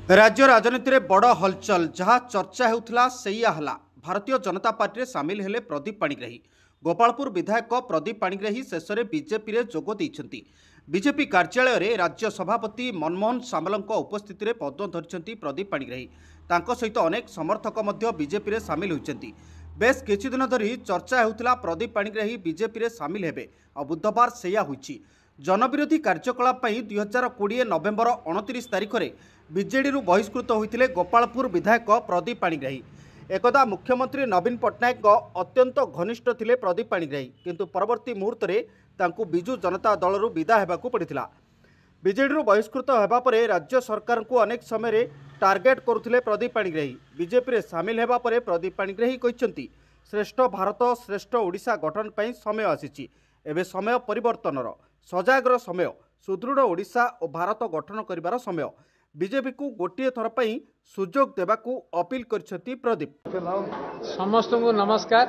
राज्य राजनीति में बड़ हलचल जहाँ चर्चा होउथला सेया हला भारतीय जनता पार्टी में सामिल हेले प्रदीप पाणिग्राही। गोपालपुर विधायक प्रदीप पाणिग्राही शेष में बीजेपी में जोग देइछंती। बीजेपी कार्यालय में राज्य सभापति मनमोहन सामल उपस्थिति में पद धरिछंती प्रदीप पाणिग्राही। तांको सहित अनेक समर्थक मध्य बीजेपी में सामिल होइछंती। बेस किछि दिन धरी चर्चा होउथला प्रदीप पाणिग्राही बीजेपी में सामिल हेबे और बुधवार सेया होइछि। जनविरोधी कार्यकलाप 2020 नवेम्बर 29 तारिख में बीजेडी बहिष्कृत होते गोपालपुर विधायक प्रदीप पाणिग्राही। एकदा मुख्यमंत्री नवीन पट्टनायक अत्यंत घनिष्ठ थिले प्रदीप पाणिग्राही, किंतु परवर्ती मुहूर्त में बिजु जनता दल विदा होगाकू पड़ा। बीजेडी बहिष्कृत होगा पर राज्य सरकार को अनेक समय टार्गेट करुले प्रदीप पाणिग्राही। बीजेपी में सामिल होगा पर प्रदीप पाणिग्राही कहते श्रेष्ठ भारत श्रेष्ठ ओडिशा गठन पर समय आसी। एवं समय परिवर्तनर सजागर समय, सुदृढ़ ओडिशा और भारत गठन करिवार समय। बीजेपी को गोटे थर पर सुजोग देवाकू अपील करछंती प्रदीप। समस्त को नमस्कार।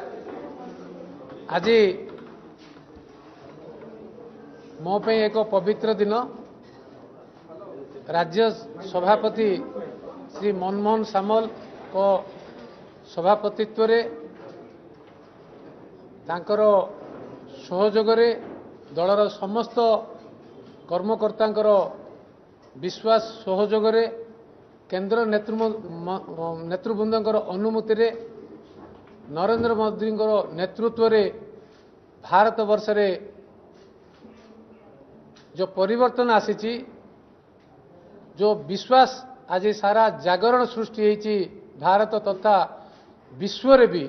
आज मो पे एक पवित्र दिन। राज्य सभापति श्री मनमोहन सामल को सभापतित्व रे तांकर सहयोग रे दलर समस्त कर्मकर्ता विश्वास सहयोग रे केंद्र नेतृवृंद अनुमति रे नरेंद्र मोदी नेतृत्व रे भारत वर्ष रे जो परिवर्तन आसी, जो विश्वास आज सारा जागरण सृष्टि होती भारत तथा विश्व रे भी,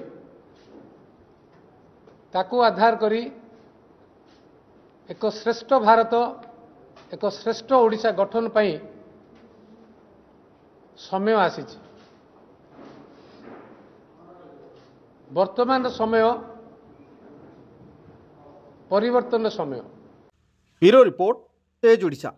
ताकू आधार करी एक श्रेष्ठ भारत एक श्रेष्ठ ओडिशा गठन पाई समय आसी। वर्तमान समय परिवर्तन समय। ब्यूरो रिपोर्ट, तेज ओडिशा।